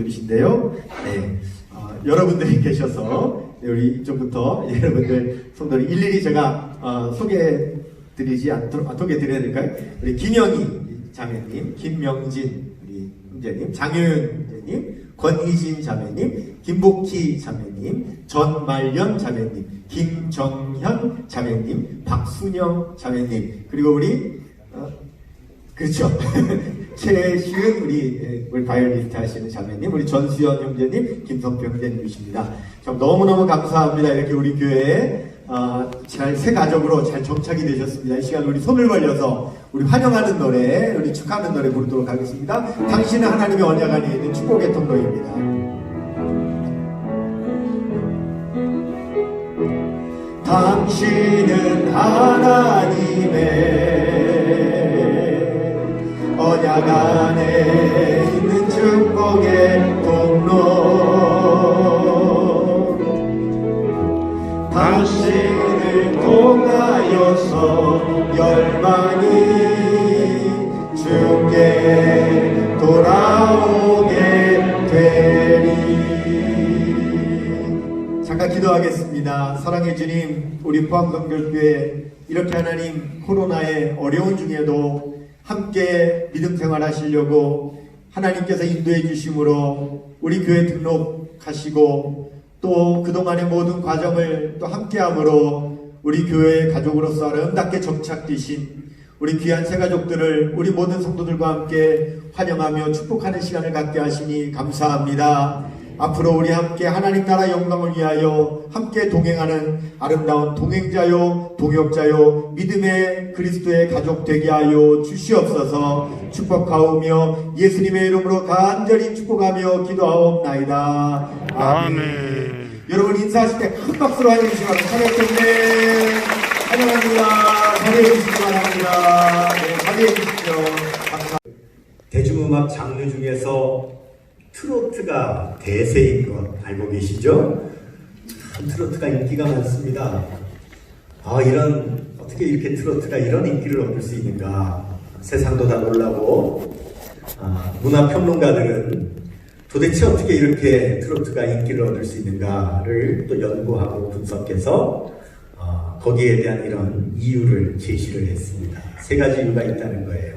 분이신데요. 네, 여러분들이 계셔서 우리 이쪽부터 여러분들 손들을 일일이 제가 소개드려야 될까요? 우리 김영희 자매님, 김명진 우리 형제님, 장효윤 형제님, 권희진 자매님, 김복희 자매님, 전말년 자매님, 김정현 자매님, 박순영 자매님, 그리고 우리 그렇죠. 최시은 우리 바이올리스트 하시는 자매님, 우리 전수연 형제님, 김성표 형제님이십니다. 참 너무너무 감사합니다. 이렇게 우리 교회에 잘 새 가족으로 잘 정착이 되셨습니다. 이 시간 우리 손을 벌려서 우리 환영하는 노래, 우리 축하하는 노래 부르도록 하겠습니다. 당신은 하나님의 언약 안에 있는 축복의 통로입니다. 당신은 하나님의 언약 안에 있는 축복의 통로, 당신을 통하여서 열방이 주께 돌아오게 되리. 잠깐 기도하겠습니다. 사랑의 주님, 우리 포항성결교회 이렇게 하나님 코로나의 어려운 중에도 함께 믿음 생활 하시려고 하나님께서 인도해 주심으로 우리 교회 등록하시고 또 그동안의 모든 과정을 또 함께함으로 우리 교회의 가족으로서 아름답게 정착되신 우리 귀한 새가족들을 우리 모든 성도들과 함께 환영하며 축복하는 시간을 갖게 하시니 감사합니다. 앞으로 우리 함께 하나님 나라 영광을 위하여 함께 동행하는 아름다운 동행자요 동역자요 믿음의 그리스도의 가족 되게 하여 주시옵소서. 축복하오며 예수님의 이름으로 간절히 축복하며 기도하옵나이다. 아멘. 여러분 인사하실 때 큰 박수로 환영해 주시기 바랍니다. 찬양팀님 환영합니다. 자리해 주시기 바랍니다. 네, 자리해 주십시오. 감사합니다. 대중음악 장르 중에서 트로트가 대세인 것 알고 계시죠? 트로트가 인기가 많습니다. 어떻게 이렇게 트로트가 이런 인기를 얻을 수 있는가? 세상도 다 놀라고, 문화평론가들은 도대체 어떻게 이렇게 트로트가 인기를 얻을 수 있는가를 또 연구하고 분석해서 거기에 대한 이런 이유를 제시를 했습니다. 세 가지 이유가 있다는 거예요.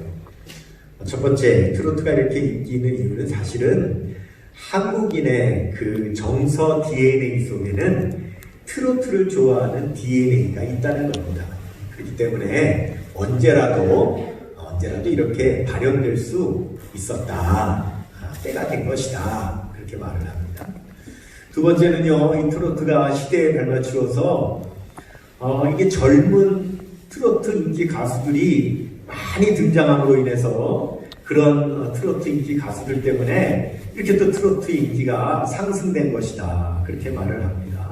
첫 번째, 트로트가 이렇게 인기 있는 이유는 사실은 한국인의 그 정서 DNA 속에는 트로트를 좋아하는 DNA가 있다는 겁니다. 그렇기 때문에 언제라도 이렇게 발현될 수 있었다. 때가 된 것이다. 그렇게 말을 합니다. 두 번째는요, 이 트로트가 시대에 발맞추어서 이게 젊은 트로트 인기 가수들이 많이 등장함으로 인해서 그런 트로트 인기 가수들 때문에 이렇게 또 트로트 인기가 상승된 것이다. 그렇게 말을 합니다.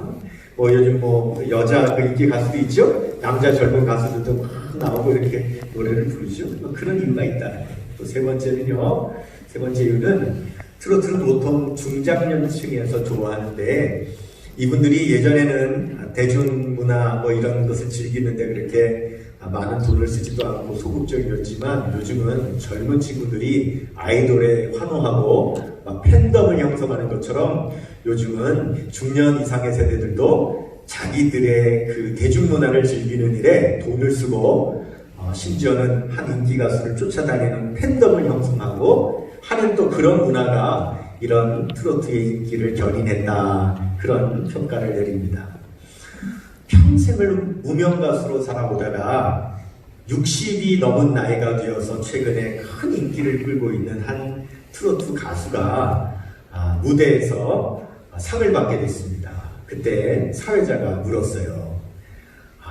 요즘 여자 그 인기 가수도 있죠? 남자 젊은 가수들도 막 나오고 이렇게 노래를 부르죠? 그런 이유가 있다. 또 세 번째 이유는 트로트는 보통 중장년층에서 좋아하는데 이분들이 예전에는 대중문화 이런 것을 즐기는데 그렇게 많은 돈을 쓰지도 않고 소극적이었지만 요즘은 젊은 친구들이 아이돌에 환호하고 팬덤을 형성하는 것처럼 요즘은 중년 이상의 세대들도 자기들의 그 대중문화를 즐기는 일에 돈을 쓰고 심지어는 한 인기 가수를 쫓아다니는 팬덤을 형성하고 하는 또 그런 문화가 이런 트로트의 인기를 견인했다. 그런 평가를 내립니다. 평생을 무명 가수로 살아오다가 60이 넘은 나이가 되어서 최근에 큰 인기를 끌고 있는 한 트로트 가수가 무대에서 상을 받게 됐습니다. 그때 사회자가 물었어요.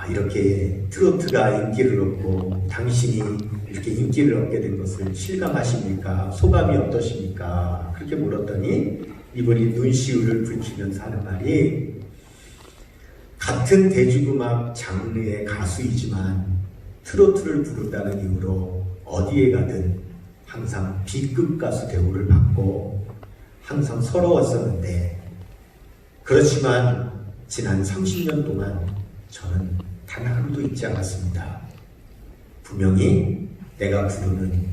이렇게 트로트가 인기를 얻고 당신이 이렇게 인기를 얻게 된 것을 실감하십니까? 소감이 어떠십니까? 그렇게 물었더니 이분이 눈시울을 붉히면서 하는 말이, 같은 대중음악 장르의 가수이지만 트로트를 부른다는 이유로 어디에 가든 항상 B급 가수 대우를 받고 항상 서러웠었는데, 그렇지만 지난 30년 동안 저는 단 하루도 잊지 않았습니다. 분명히 내가 부르는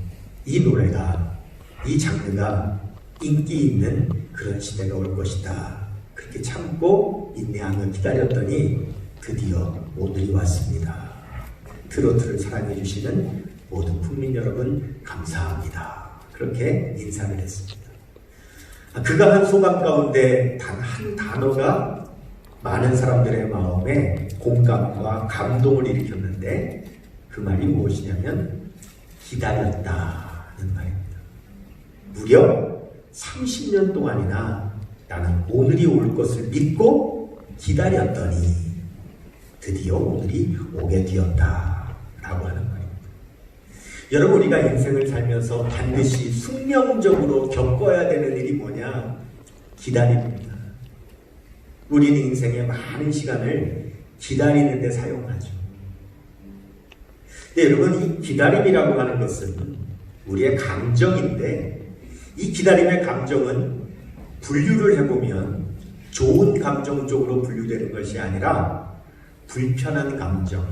이 노래가, 이 장르가 인기 있는 그런 시대가 올 것이다. 그렇게 참고 인내하며 기다렸더니 드디어 오늘이 왔습니다. 트로트를 사랑해 주시는 모든 국민 여러분 감사합니다. 그렇게 인사를 했습니다. 그가 한 소감 가운데 단 한 단어가 많은 사람들의 마음에 공감과 감동을 일으켰는데 그 말이 무엇이냐면 기다렸다는 말입니다. 무려 30년 동안이나 나는 오늘이 올 것을 믿고 기다렸더니 드디어 오늘이 오게 되었다라고 하는 말입니다. 여러분, 우리가 인생을 살면서 반드시 숙명적으로 겪어야 되는 일이 뭐냐? 기다림입니다. 우리는 인생의 많은 시간을 기다리는 데 사용하죠. 근데 여러분, 이 기다림이라고 하는 것은 우리의 감정인데 이 기다림의 감정은 분류를 해보면 좋은 감정 쪽으로 분류되는 것이 아니라 불편한 감정,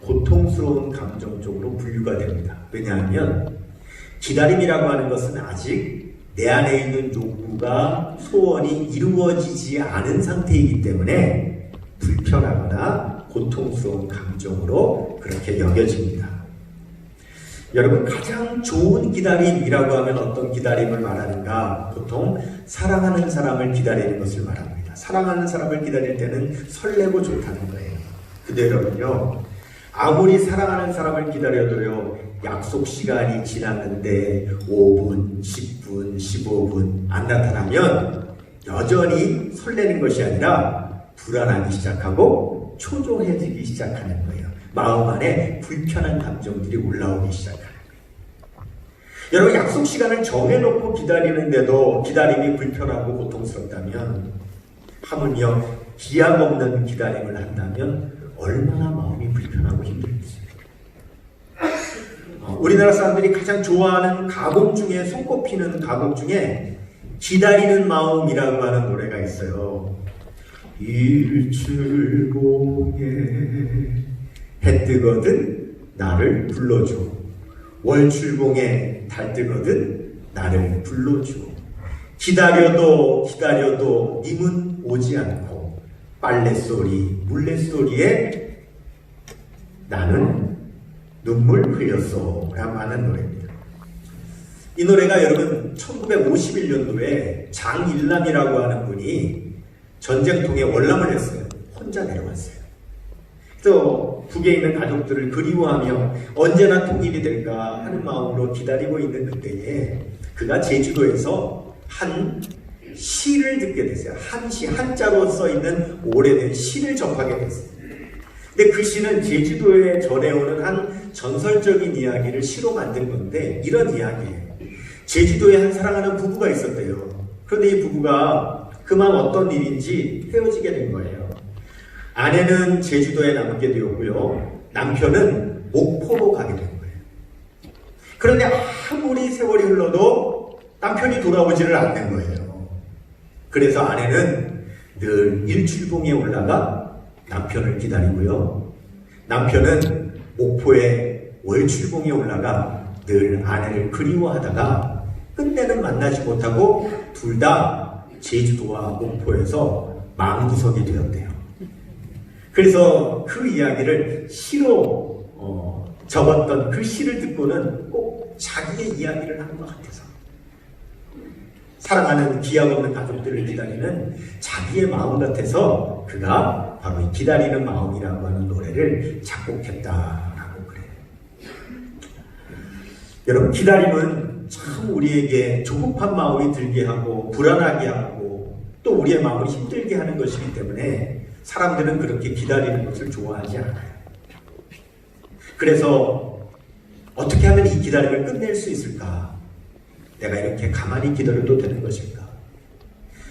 고통스러운 감정 쪽으로 분류가 됩니다. 왜냐하면 기다림이라고 하는 것은 아직 내 안에 있는 욕구가 소원이 이루어지지 않은 상태이기 때문에 불편하거나 고통스러운 감정으로 그렇게 여겨집니다. 여러분, 가장 좋은 기다림이라고 하면 어떤 기다림을 말하는가? 보통 사랑하는 사람을 기다리는 것을 말합니다. 사랑하는 사람을 기다릴 때는 설레고 좋다는 거예요. 근데 여러분요, 아무리 사랑하는 사람을 기다려도요, 약속 시간이 지났는데 5분, 10분, 15분 안 나타나면 여전히 설레는 것이 아니라 불안하기 시작하고 초조해지기 시작하는 거예요. 마음 안에 불편한 감정들이 올라오기 시작하는 거예요. 여러분, 약속 시간을 정해놓고 기다리는데도 기다림이 불편하고 고통스럽다면, 하물며 기약 없는 기다림을 한다면 얼마나 마음이 불편하고 힘들겠어요. 우리나라 사람들이 가장 좋아하는 가곡 중에, 손꼽히는 가곡 중에 기다리는 마음이라고 하는 노래가 있어요. 일출봉에 해 뜨거든 나를 불러줘. 월출봉에 달 뜨거든 나를 불러줘. 기다려도 기다려도 님은 오지 않고 빨래소리, 물레소리에 나는 눈물 흘렸어 라고 하는 노래입니다. 이 노래가 여러분 1951년도에 장일남이라고 하는 분이 전쟁통에 월남을 했어요. 혼자 내려왔어요. 또 북에 있는 가족들을 그리워하며 언제나 통일이 될까 하는 마음으로 기다리고 있는 그때에 그가 제주도에서 한 시를 듣게 됐어요. 한 시, 한자로 써있는 오래된 시를 접하게 됐어요. 근데 그 시는 제주도에 전해오는 한 전설적인 이야기를 시로 만든 건데, 이런 이야기예요. 제주도에 한 사랑하는 부부가 있었대요. 그런데 이 부부가 그만 어떤 일인지 헤어지게 된 거예요. 아내는 제주도에 남게 되었고요. 남편은 목포로 가게 된 거예요. 그런데 아무리 세월이 흘러도 남편이 돌아오지를 않는 거예요. 그래서 아내는 늘 일출봉에 올라가 남편을 기다리고요. 남편은 목포의 월출봉에 올라가 늘 아내를 그리워하다가 끝내는 만나지 못하고 둘 다 제주도와 목포에서 마음구석이 되었대요. 그래서 그 이야기를 시로 적었던 그 시를 듣고는 꼭 자기의 이야기를 한 것 같아서, 사랑하는 기약 없는 가족들을 기다리는 자기의 마음 같아서 그가 바로 이 기다리는 마음이라고 하는 노래를 작곡했다라고 그래요. 여러분, 기다림은 참 우리에게 조급한 마음이 들게 하고 불안하게 하고 또 우리의 마음을 힘들게 하는 것이기 때문에 사람들은 그렇게 기다리는 것을 좋아하지 않아요. 그래서 어떻게 하면 이 기다림을 끝낼 수 있을까? 내가 이렇게 가만히 기다려도 되는 것일까?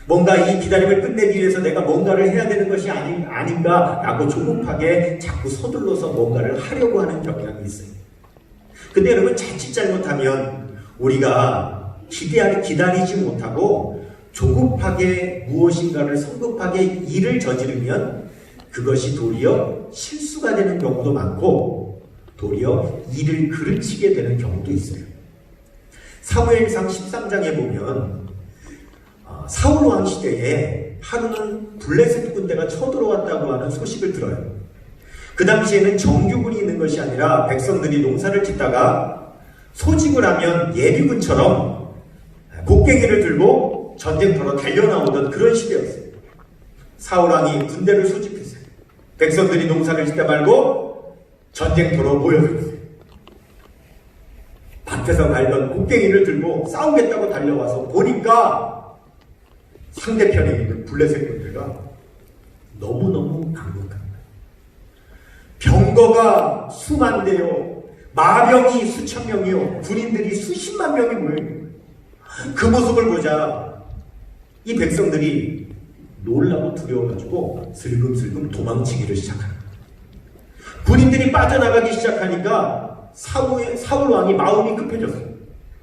뭔가 이 기다림을 끝내기 위해서 내가 뭔가를 해야 되는 것이 아닌가라고 조급하게 자꾸 서둘러서 뭔가를 하려고 하는 경향이 있어요. 근데 여러분, 자칫 잘못하면 우리가 기다리지 못하고 조급하게 무엇인가를 성급하게 일을 저지르면 그것이 도리어 실수가 되는 경우도 많고 도리어 일을 그르치게 되는 경우도 있어요. 사무엘상 13장에 보면 사울 왕 시대에 하루는 블레셋 군대가 쳐들어왔다고 하는 소식을 들어요. 그 당시에는 정규군이 있는 것이 아니라 백성들이 농사를 짓다가 소집을 하면 예비군처럼 곡괭이를 들고 전쟁터로 달려나오던 그런 시대였어요. 사울 왕이 군대를 소집했어요. 백성들이 농사를 짓다 말고 전쟁터로 모여들었어요. 밭에서 갈던 곡괭이를 들고 싸우겠다고 달려와서 보니까 상대편에 있는 블레셋 군대가 너무너무 강력한 거예요. 병거가 수만 대요. 마병이 수천 명이요. 군인들이 수십만 명이 모여있는 거예요. 그 모습을 보자 이 백성들이 놀라고 두려워가지고 슬금슬금 도망치기를 시작합니다. 군인들이 빠져나가기 시작하니까 사울 왕이 마음이 급해졌어요.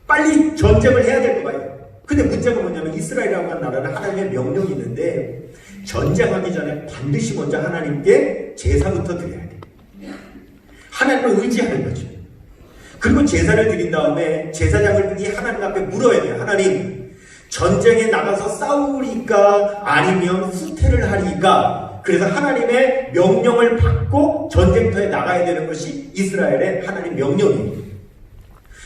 빨리 전쟁을 해야 될 거 봐요. 근데 문제가 뭐냐면 이스라엘이라고 하는 나라는 하나님의 명령이 있는데 전쟁하기 전에 반드시 먼저 하나님께 제사부터 드려야 돼요. 하나님을 의지하는 거죠. 그리고 제사를 드린 다음에 제사장을 이 하나님 앞에 물어야 돼요. 하나님, 전쟁에 나가서 싸우리까 아니면 후퇴를 하리까? 그래서 하나님의 명령을 받고 전쟁터에 나가야 되는 것이 이스라엘의 하나님 명령이에요.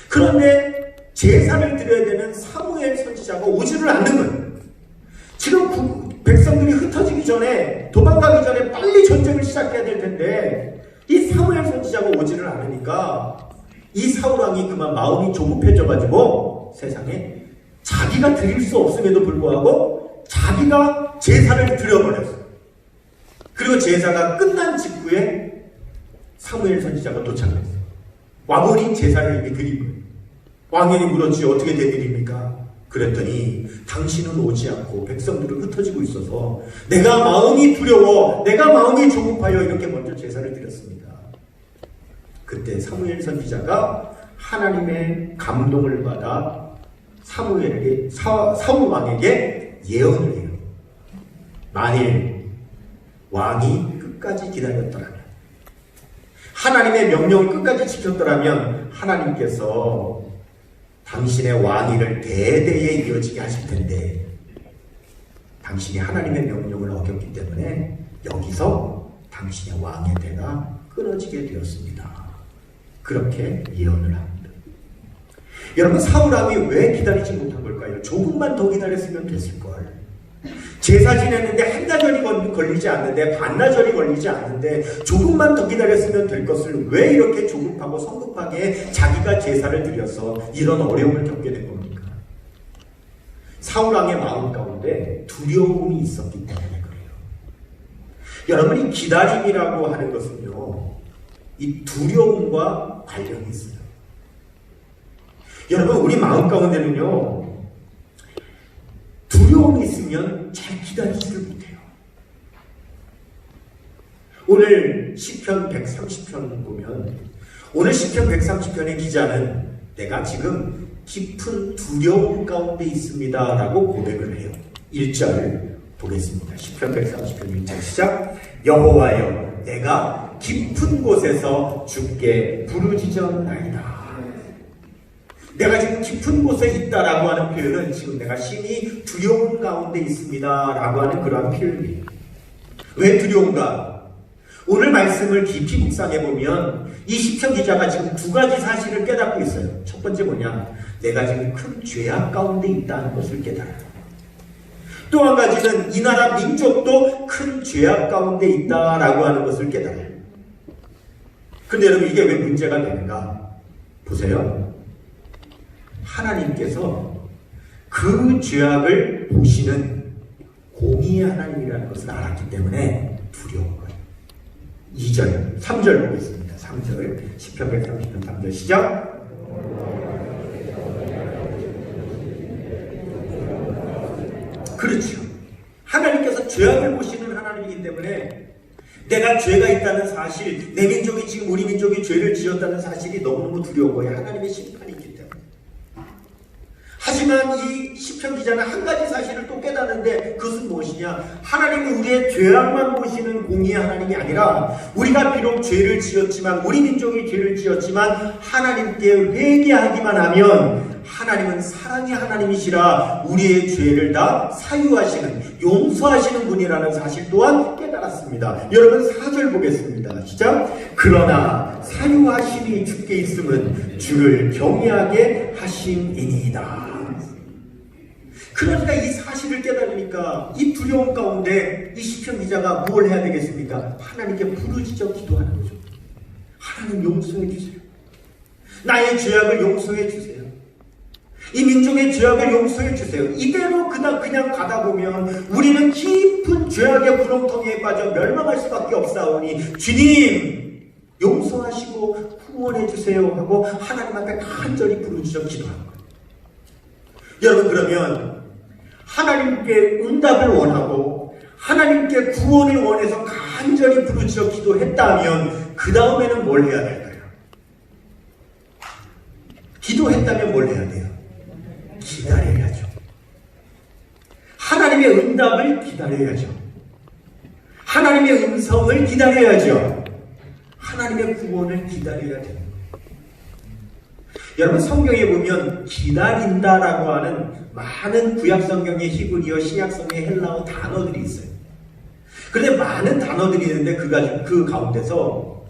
그런데 제사를 드려야 되는 사무엘 선지자가 오지를 않는 거예요. 지금 백성들이 흩어지기 전에, 도망가기 전에 빨리 전쟁을 시작해야 될 텐데 이 사무엘 선지자가 오지를 않으니까 이 사울왕이 그만 마음이 조급해져가지고 세상에 자기가 드릴 수 없음에도 불구하고 자기가 제사를 드려버렸어요. 그리고 제사가 끝난 직후에 사무엘 선지자가 도착했어요. 와보니 제사를 이미 드린 거예요. 왕이 물었지 어떻게 된 일입니까? 그랬더니 당신은 오지 않고 백성들은 흩어지고 있어서 내가 마음이 두려워, 내가 마음이 조급하여 이렇게 먼저 제사를 드렸습니다. 그때 사무엘 선지자가 하나님의 감동을 받아 사울 왕에게 예언을 해요. 만일 왕이 끝까지 기다렸더라면, 하나님의 명령을 끝까지 지켰더라면 하나님께서 당신의 왕위를 대대에 이어지게 하실 텐데 당신이 하나님의 명령을 어겼기 때문에 여기서 당신의 왕의 대가 끊어지게 되었습니다. 그렇게 예언을 합니다. 여러분, 사울왕이 왜 기다리지 못한 걸까요? 조금만 더 기다렸으면 됐을걸. 제사 지냈는데 한나절이 걸리지 않는데 반나절이 걸리지 않는데 조금만 더 기다렸으면 될 것을 왜 이렇게 조급하고 성급하게 자기가 제사를 드려서 이런 어려움을 겪게 된 겁니까? 사울왕의 마음 가운데 두려움이 있었기 때문에 그래요. 여러분, 이 기다림이라고 하는 것은요, 이 두려움과 관련이 있어요. 여러분, 우리 마음 가운데는요, 두려움이 있으면 잘 기다리지를 못해요. 오늘 시편 130편 보면, 오늘 시편 130편의 기자는 내가 지금 깊은 두려움 가운데 있습니다 라고 고백을 해요. 1절 보겠습니다. 시편 130편 1절 시작. 여호와여, 내가 깊은 곳에서 주께 부르짖었나이다. 내가 지금 깊은 곳에 있다라고 하는 표현은 지금 내가 심히 두려움 가운데 있습니다 라고 하는 그러한 표현이에요. 왜 두려운가? 오늘 말씀을 깊이 묵상해보면 이 시편 기자가 지금 두 가지 사실을 깨닫고 있어요. 첫 번째 뭐냐? 내가 지금 큰 죄악 가운데 있다는 것을 깨달아요. 또 한 가지는 이 나라 민족도 큰 죄악 가운데 있다라고 하는 것을 깨달아요. 근데 여러분, 이게 왜 문제가 되는가? 보세요. 하나님께서 그 죄악을 보시는 공의의 하나님이라는 것을 알았기 때문에 두려운 거예요. 2절, 3절 보겠습니다. 3절, 시편 130편 3절 시작. 그렇죠. 하나님께서 죄악을 보시는 하나님이기 때문에 내가 죄가 있다는 사실, 내 민족이 지금 우리 민족이 죄를 지었다는 사실이 너무너무 두려운 거예요. 하나님의 심판이 있기 때문에. 하지만 이 시편 기자는 한 가지 사실을 또 깨닫는데 그것은 무엇이냐? 하나님은 우리의 죄악만 보시는 공의의 하나님이 아니라 우리가 비록 죄를 지었지만, 우리 민족이 죄를 지었지만 하나님께 회개하기만 하면 하나님은 사랑의 하나님이시라 우리의 죄를 다 사유하시는, 용서하시는 분이라는 사실 또한 깨달았습니다. 여러분 4절 보겠습니다. 시작. 그러나 사유하심이 주께 있음은 주를 경외하게 하심이니이다. 그러니까 이 사실을 깨달으니까 이 두려움 가운데 이 시편 기자가 뭘 해야 되겠습니까? 하나님께 부르짖어 기도하는 거죠. 하나님 용서해 주세요. 나의 죄악을 용서해 주세요. 이 민족의 죄악을 용서해 주세요. 이대로 그냥 가다 보면 우리는 깊은 죄악의 구렁텅이에 빠져 멸망할 수밖에 없사오니 주님 용서하시고 구원해 주세요 하고 하나님 앞에 간절히 부르짖어 기도하는 거예요. 여러분 그러면 하나님께 응답을 원하고 하나님께 구원을 원해서 간절히 부르짖어 기도했다면 그 다음에는 뭘 해야 될까요? 기도했다면 뭘 해야 돼요? 기다려야죠. 하나님의 응답을 기다려야죠. 하나님의 음성을 기다려야죠. 하나님의 구원을 기다려야 됩니다. 여러분 성경에 보면 기다린다라고 하는 많은 구약성경의 히브리어, 신약성경의 헬라어 단어들이 있어요. 그런데 많은 단어들이 있는데 그 가운데서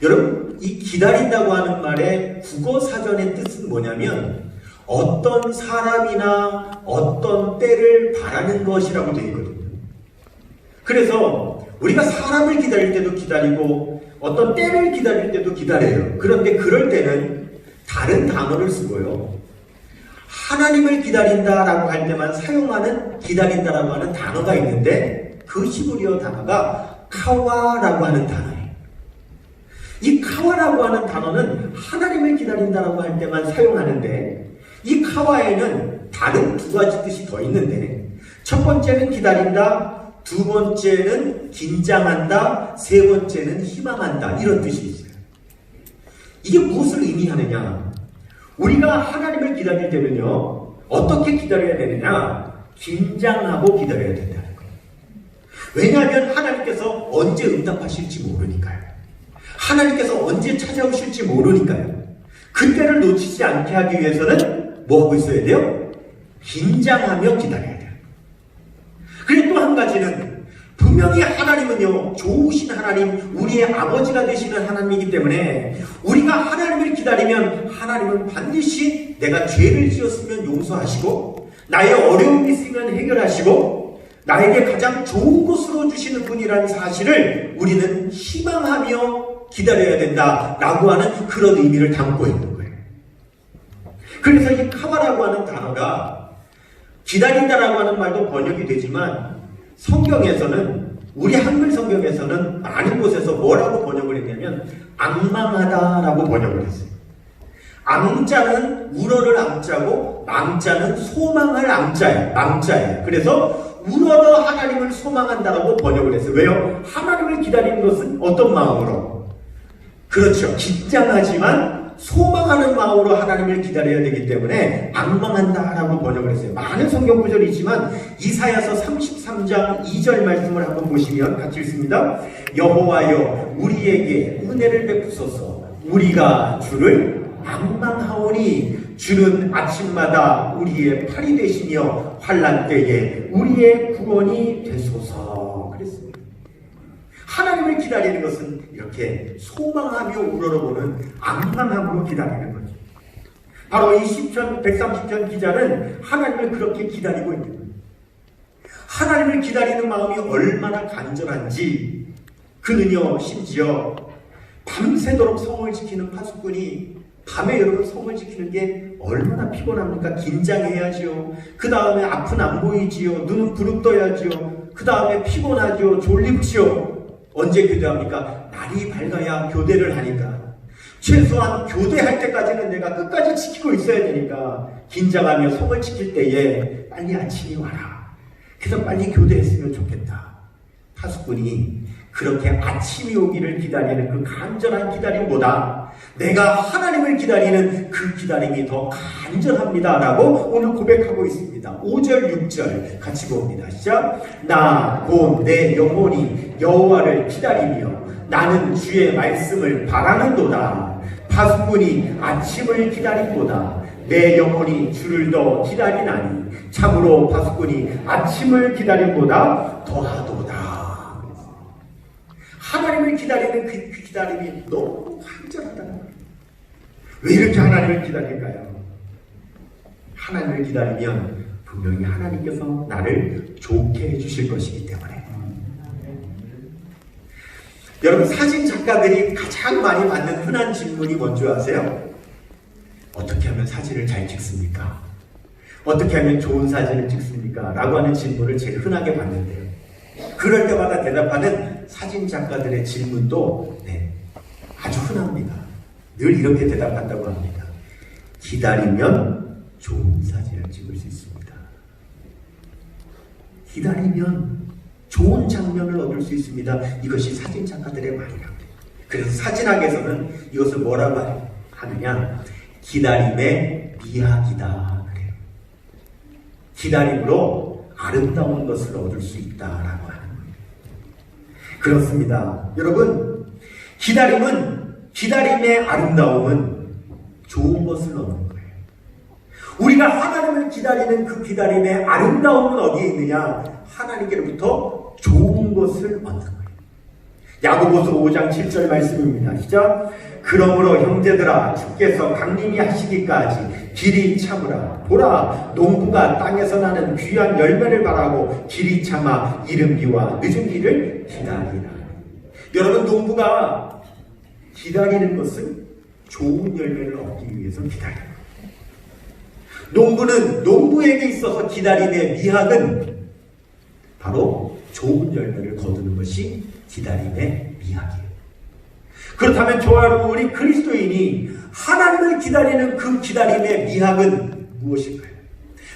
여러분 이 기다린다고 하는 말의 국어 사전의 뜻은 뭐냐면 어떤 사람이나 어떤 때를 바라는 것이라고 되어 있거든요. 그래서 우리가 사람을 기다릴 때도 기다리고 어떤 때를 기다릴 때도 기다려요. 그런데 그럴 때는 다른 단어를 쓰고요. 하나님을 기다린다라고 할 때만 사용하는 기다린다라고 하는 단어가 있는데 그 히브리어 단어가 카와라고 하는 단어예요. 이 카와라고 하는 단어는 하나님을 기다린다라고 할 때만 사용하는데 이 카와에는 다른 두 가지 뜻이 더 있는데 첫 번째는 기다린다, 두 번째는 긴장한다, 세 번째는 희망한다 이런 뜻이 있어요. 이게 무엇을 의미하느냐? 우리가 하나님을 기다릴 때는요 어떻게 기다려야 되느냐? 긴장하고 기다려야 된다는 거예요. 왜냐하면 하나님께서 언제 응답하실지 모르니까요. 하나님께서 언제 찾아오실지 모르니까요. 그때를 놓치지 않게 하기 위해서는 뭐 하고 있어야 돼요? 긴장하며 기다려야 돼요. 그리고 또 한 가지는 분명히 하나님은요 좋으신 하나님, 우리의 아버지가 되시는 하나님이기 때문에 우리가 하나님을 기다리면 하나님은 반드시 내가 죄를 지었으면 용서하시고 나의 어려움이 있으면 해결하시고 나에게 가장 좋은 것으로 주시는 분이라는 사실을 우리는 희망하며 기다려야 된다라고 하는 그런 의미를 담고 있는 거예요. 그래서 이 카바라고 하는 단어가 기다린다라고 하는 말도 번역이 되지만 성경에서는 우리 한글 성경에서는 많은 곳에서 뭐라고 번역을 했냐면 앙망하다라고 번역을 했어요. 앙자는 우러를 앙자고 망자는 소망할 앙자예요. 망자예요. 그래서 우러러 하나님을 소망한다라고 번역을 했어요. 왜요? 하나님을 기다리는 것은 어떤 마음으로? 그렇죠. 긴장하지만 소망하는 마음으로 하나님을 기다려야 되기 때문에 앙망한다라고 번역을 했어요. 많은 성경 구절이 있지만 이사야서 33장 2절 말씀을 한번 보시면 같이 읽습니다. 여호와여 우리에게 은혜를 베푸소서. 우리가 주를 앙망하오니 주는 아침마다 우리의 팔이 되시며 환난 때에 우리의 구원이 되소서. 그랬습니다. 하나님을 기다리는 것은 이렇게 소망하며 우러러보는 앙망함으로 기다리는 거죠. 바로 이 시편 130편 기자는 하나님을 그렇게 기다리고 있는 거예요. 하나님을 기다리는 마음이 얼마나 간절한지 그는요 심지어 밤새도록 성을 지키는 파수꾼이 밤에 여러분 성을 지키는 게 얼마나 피곤합니까? 긴장해야지요. 그 다음에 앞은 안 보이지요. 눈은 부릅떠야지요. 그 다음에 피곤하지요. 졸립지요. 언제 교대합니까? 날이 밝아야 교대를 하니까. 최소한 교대할 때까지는 내가 끝까지 지키고 있어야 되니까 긴장하며 성을 지킬 때에 빨리 아침이 와라. 그래서 빨리 교대했으면 좋겠다. 파수꾼이 그렇게 아침이 오기를 기다리는 그 간절한 기다림보다 내가 하나님을 기다리는 그 기다림이 더 간절합니다 라고 오늘 고백하고 있습니다. 5절 6절 같이 봅니다. 시작. 나 곧 내 영혼이 여호와를 기다리며 나는 주의 말씀을 바라는도다. 파수꾼이 아침을 기다림보다 내 영혼이 주를 더 기다리나니 참으로 파수꾼이 아침을 기다림보다 더하도다. 하나님을 기다리는 그 기다림이 너무 간절하다는 거예요. 왜 이렇게 하나님을 기다릴까요? 하나님을 기다리면 분명히 하나님께서 나를 좋게 해주실 것이기 때문에. 여러분, 사진 작가들이 가장 많이 받는 흔한 질문이 뭔지 아세요? 어떻게 하면 사진을 잘 찍습니까? 어떻게 하면 좋은 사진을 찍습니까? 라고 하는 질문을 제일 흔하게 받는데요. 그럴 때마다 대답하는 사진 작가들의 질문도 아주 흔합니다. 늘 이렇게 대답한다고 합니다. 기다리면 좋은 사진을 찍을 수 있습니다. 기다리면 좋은 장면을 얻을 수 있습니다. 이것이 사진 작가들의 말이라고 해요. 그래서 사진학에서는 이것을 뭐라고 하느냐? 기다림의 미학이다 그래요. 기다림으로 아름다운 것을 얻을 수 있다라고 하는 거예요. 그렇습니다. 여러분, 기다림의 아름다움은 좋은 것을 얻는 거예요. 우리가 하나님을 기다리는 그 기다림의 아름다움은 어디에 있느냐? 하나님께로부터 좋은 것을 얻는 거예요. 야고보서 5장 7절 말씀입니다. 시작. 그러므로 형제들아, 주께서 강림이 하시기까지 길이 참으라. 보라, 농부가 땅에서 나는 귀한 열매를 바라고 길이 참아 이른 비와 늦은 비를 기다리라. 여러분, 농부가 기다리는 것은 좋은 열매를 얻기 위해서 기다려요. 농부는 농부에게 있어서 기다림의 미학은 바로 좋은 열매를 거두는 것이 기다림의 미학이에요. 그렇다면 저와 여러분, 우리 그리스도인이 하나님을 기다리는 그 기다림의 미학은 무엇일까요?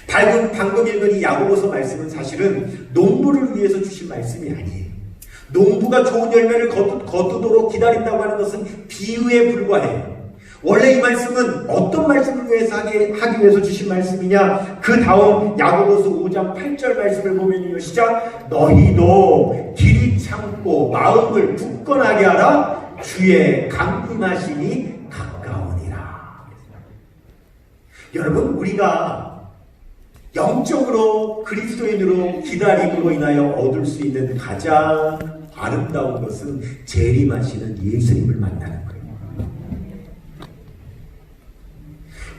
방금 읽은 이 야고보서 말씀은 사실은 농부를 위해서 주신 말씀이 아니에요. 농부가 좋은 열매를 거두도록 기다린다고 하는 것은 비유에 불과해요. 원래 이 말씀은 어떤 말씀을 위해서 하기 위해서 주신 말씀이냐? 그 다음 야고보서 5장 8절 말씀을 보면요. 시작. 너희도 길이 참고 마음을 굳건하게 하라. 주의 강림하심이 가까우니라. 여러분, 우리가 영적으로 그리스도인으로 기다림으로 인하여 얻을 수 있는 가장 아름다운 것은 재림하시는 예수님을 만나는 거예요.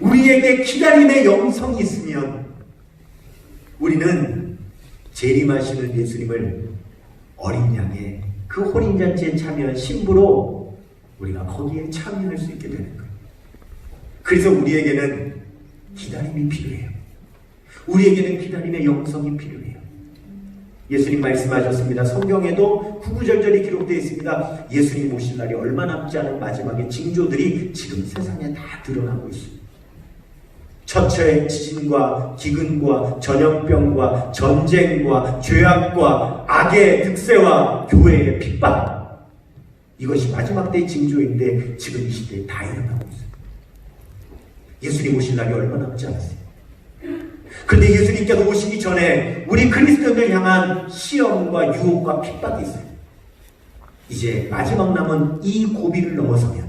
우리에게 기다림의 영성이 있으면 우리는 재림하시는 예수님을 어린 양의 그 혼인잔치에 참여한 신부로 우리가 거기에 참여할 수 있게 되는 거예요. 그래서 우리에게는 기다림이 필요해요. 우리에게는 기다림의 영성이 필요해요. 예수님 말씀하셨습니다. 성경에도 구구절절히 기록되어 있습니다. 예수님 오실 날이 얼마 남지 않은 마지막의 징조들이 지금 세상에 다 드러나고 있습니다. 처처의 지진과 기근과 전염병과 전쟁과 죄악과 악의 득세와 교회의 핍박, 이것이 마지막 때의 징조인데 지금 이 시대에 다 일어나고 있어요. 예수님 오실 날이 얼마 남지 않았어요. 그런데 예수님께서 오시기 전에 우리 그리스도인을 향한 시험과 유혹과 핍박이 있어요. 이제 마지막 남은 이 고비를 넘어서면,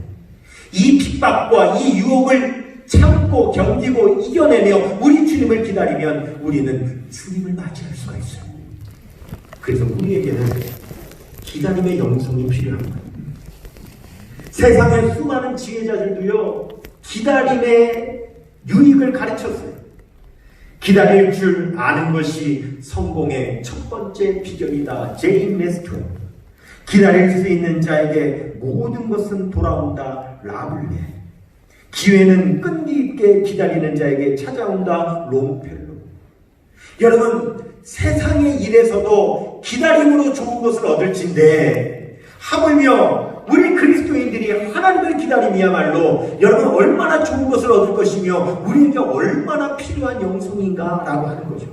이 핍박과 이 유혹을 참고 견디고 이겨내며 우리 주님을 기다리면 우리는 주님을 맞이할 수가 있어요. 그래서 우리에게는 기다림의 영성이 필요한 거예요. 세상의 수많은 지혜자들도요, 기다림의 유익을 가르쳤어요. 기다릴 줄 아는 것이 성공의 첫 번째 비결이다. 제인 메스터. 기다릴 수 있는 자에게 모든 것은 돌아온다. 라블레. 기회는 끈기 있게 기다리는 자에게 찾아온다. 롱펠로. 여러분, 세상의 일에서도 기다림으로 좋은 것을 얻을진데 하물며 우리 그리스도인들이 하나님을 기다림이야말로 여러분 얼마나 좋은 것을 얻을 것이며 우리에게 얼마나 필요한 영성인가 라고 하는 거죠.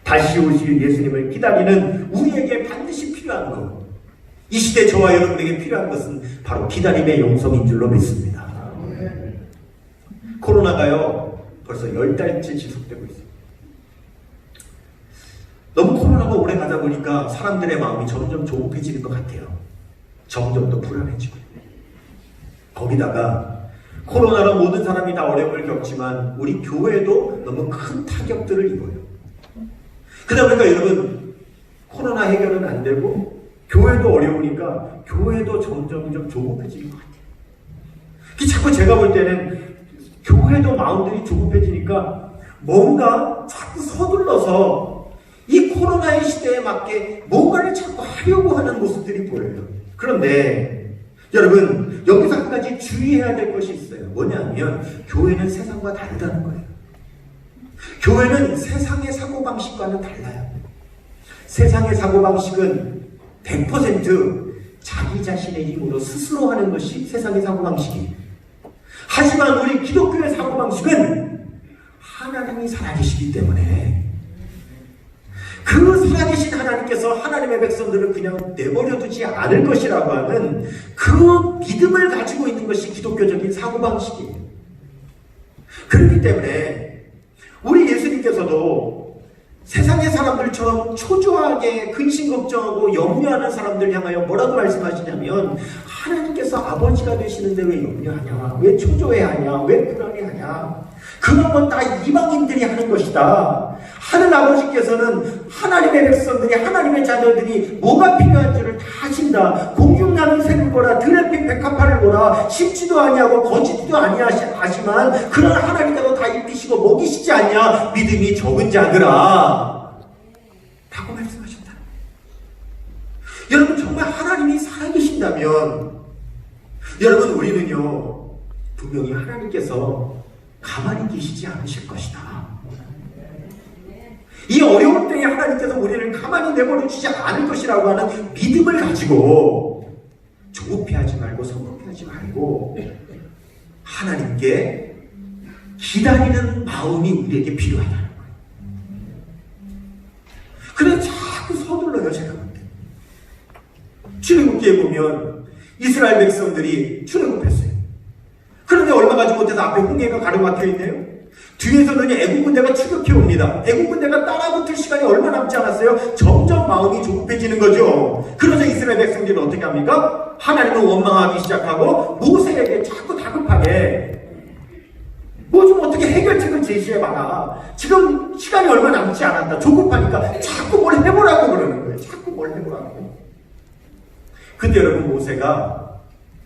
다시 오실 예수님을 기다리는 우리에게 반드시 필요한 것, 이 시대 저와 여러분에게 필요한 것은 바로 기다림의 영성인 줄로 믿습니다. 코로나가요 벌써 10달째 지속되고 있어요. 너무 코로나가 오래 가다 보니까 사람들의 마음이 점점 조급해지는 것 같아요. 점점 더 불안해지고. 거기다가 코로나로 모든 사람이 다 어려움을 겪지만 우리 교회도 너무 큰 타격들을 입어요. 그러다 보니까 여러분, 코로나 해결은 안 되고 교회도 어려우니까 교회도 점점 조급해지는 것 같아요. 자꾸 제가 볼 때는 교회도 마음들이 조급해지니까 뭔가 자꾸 서둘러서 이 코로나의 시대에 맞게 뭔가를 자꾸 하려고 하는 모습들이 보여요. 그런데 여러분, 여기서 한 가지 주의해야 될 것이 있어요. 뭐냐면 교회는 세상과 다르다는 거예요. 교회는 세상의 사고방식과는 달라요. 세상의 사고방식은 100% 자기 자신의 힘으로 스스로 하는 것이 세상의 사고방식이에요. 하지만 우리 기독교의 사고방식은 하나님이 살아계시기 때문에 그 살아계신 하나님께서 하나님의 백성들을 그냥 내버려두지 않을 것이라고 하는 그 믿음을 가지고 있는 것이 기독교적인 사고방식이에요. 그렇기 때문에 우리 예수님께서도 세상의 사람들처럼 초조하게 근심 걱정하고 염려하는 사람들 향하여 뭐라고 말씀하시냐면, 하나님께서 아버지가 되시는데 왜 염려하냐, 왜 초조해하냐, 왜 불안해하냐, 그런 건 다 이방인들이 하는 것이다. 하늘 아버지께서는 하나님의 백성들이, 하나님의 자녀들이 뭐가 필요한지를 다 아신다. 공중 나는 새를 보라, 들에 핀 백합화를 보라, 심지도 아니하고 거지도 아니하시만 그런 하나님께서 다 입히시고 먹이시지 않냐, 믿음이 적은 자들아 라고 말씀하셨다. 여러분, 정말 하나님이 살아계신다면 여러분, 우리는요 분명히 하나님께서 가만히 계시지 않으실 것이다. 이 어려운 때에 하나님께서 우리를 가만히 내버려주지 않을 것이라고 하는 믿음을 가지고 조급해하지 말고 성급해하지 말고 하나님께 기다리는 마음이 우리에게 필요하다는 거예요. 그래 자꾸 서둘러요. 제가 볼 때 출애굽기에 보면 이스라엘 백성들이 출애굽했어요. 그런데 얼마 가지 못해서 앞에 홍해가 가로막혀 있네요. 뒤에서는 애국 군대가 추격해 옵니다. 애국 군대가 따라붙을 시간이 얼마 남지 않았어요. 점점 마음이 조급해지는 거죠. 그러자 이스라엘 백성들은 어떻게 합니까? 하나님을 원망하기 시작하고 모세에게 자꾸 다급하게 뭐 좀 어떻게 해결책을 제시해봐라. 지금 시간이 얼마 남지 않았다. 조급하니까 자꾸 뭘 해보라고 그러는 거예요. 자꾸 뭘 해보라고. 근데 여러분, 모세가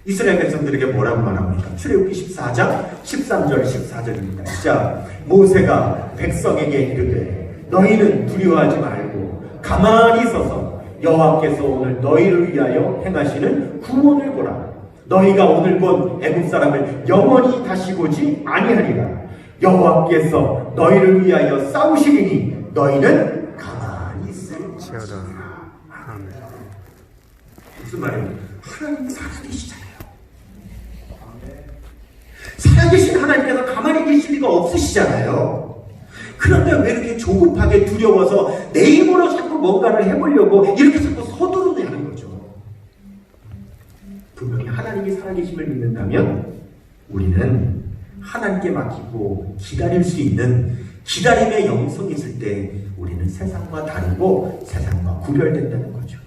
이스라엘 백성들에게 뭐라고 말합니까? 출애굽기 14장 13절 14절입니다. 자, 모세가 백성에게 이르되 너희는 두려워하지 말고 가만히 서서 여호와께서 오늘 너희를 위하여 행하시는 구원을 보라. 너희가 오늘 본 애굽 사람을 영원히 다시 보지 아니하리라. 여호와께서 너희를 위하여 싸우시리니 너희는 가만히 있을지어다. 무슨 말이에요? 하나님 살아계시잖아요. 살아계신 하나님께서 가만히 계실 리가 없으시잖아요. 그런데 왜 이렇게 조급하게 두려워서 내 힘으로 자꾸 뭔가를 해보려고 이렇게 자꾸 서두르냐는 거죠. 분명히 하나님이 살아계심을 믿는다면 우리는 하나님께 맡기고 기다릴 수 있는 기다림의 영성이 있을 때 우리는 세상과 다르고 세상과 구별된다는 거죠.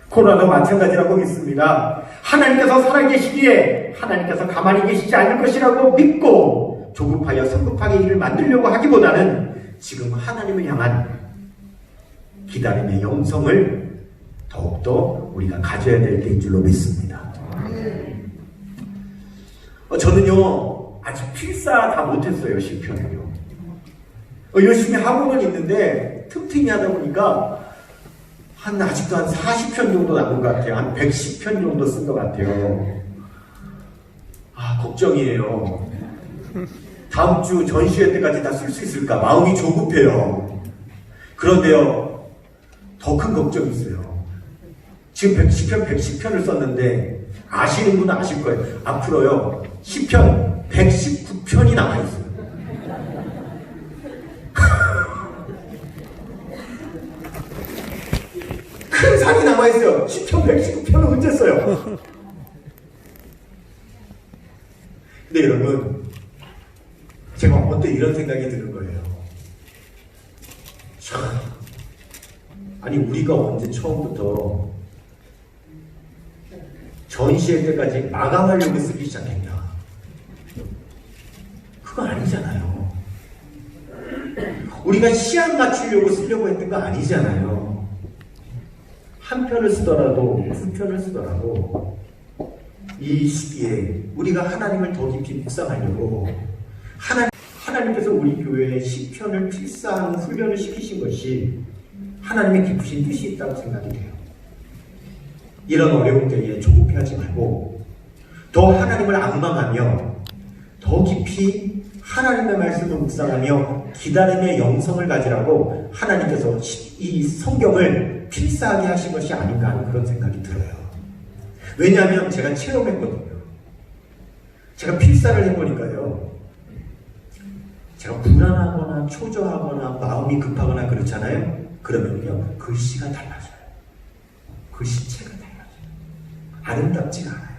코로나도 마찬가지라고 믿습니다. 하나님께서 살아계시기에 하나님께서 가만히 계시지 않을 것이라고 믿고 조급하여 성급하게 일을 만들려고 하기보다는 지금 하나님을 향한 기다림의 영성을 더욱더 우리가 가져야 될 때인 줄로 믿습니다. 저는요 아직 필사 다 못했어요. 시편을요. 열심히 하고는 있는데 틈틈이 하다 보니까 아직도 한 40편 정도 남은 것 같아요. 한 110편 정도 쓴 것 같아요. 걱정이에요. 다음 주 전시회 때까지 다 쓸 수 있을까 마음이 조급해요. 그런데요 더 큰 걱정이 있어요. 지금 110편을 썼는데 아시는 분은 아실 거예요. 앞으로요 시편 119편이 남아있어요. 큰 산이 남아있어요. 시편 119편을 언제 써요? 근데 여러분, 제가 언뜻 이런 생각이 드는 거예요. 아니 우리가 언제 처음부터 전시회 때까지 마감하려고 쓰기 시작했냐. 그거 아니잖아요. 우리가 시간 맞추려고 쓰려고 했던 거 아니잖아요. 한 편을 쓰더라도 두 편을 쓰더라도 이 시기에 우리가 하나님을 더 깊이 묵상하려고 하나님께서 우리 교회에 시편을 필사하는 훈련을 시키신 것이 하나님의 깊으신 뜻이 있다고 생각이 돼요. 이런 어려운 때에 조급해하지 말고 더 하나님을 앙망하며 더 깊이 하나님의 말씀을 묵상하며 기다림의 영성을 가지라고 하나님께서 이 성경을 필사하게 하신 것이 아닌가 하는 그런 생각이 들어요. 왜냐하면 제가 체험했거든요. 제가 필사를 해보니까요. 제가 불안하거나 초조하거나 마음이 급하거나 그렇잖아요. 그러면요. 글씨가 달라져요. 글씨체가 달라져요. 아름답지가 않아요.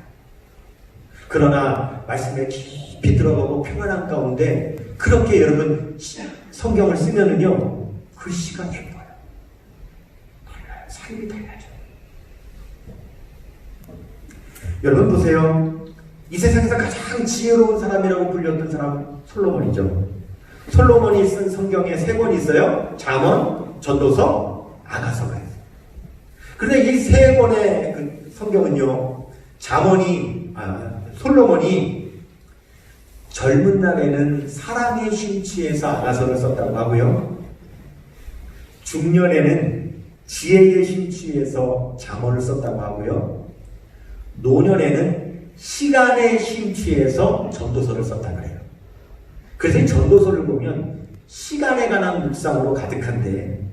그러나 말씀에 깊이 들어가고 평안한 가운데 그렇게 여러분 성경을 쓰면은요. 글씨가 예뻐요. 달라요. 삶이 달라져요. 여러분 보세요. 이 세상에서 가장 지혜로운 사람이라고 불렸던 사람 솔로몬이죠. 솔로몬이 쓴 성경에 3권이 있어요. 잠언, 전도서, 아가서가 있어요. 그런데 이 3권의 그 성경은요. 솔로몬이 젊은 날에는 사랑의 심취에서 아가서를 썼다고 하고요. 중년에는 지혜의 심취에서 잠언을 썼다고 하고요. 노년에는 시간의 심취에서 전도서를 썼다 그래요. 그래서 이 전도서를 보면 시간에 관한 묵상으로 가득한데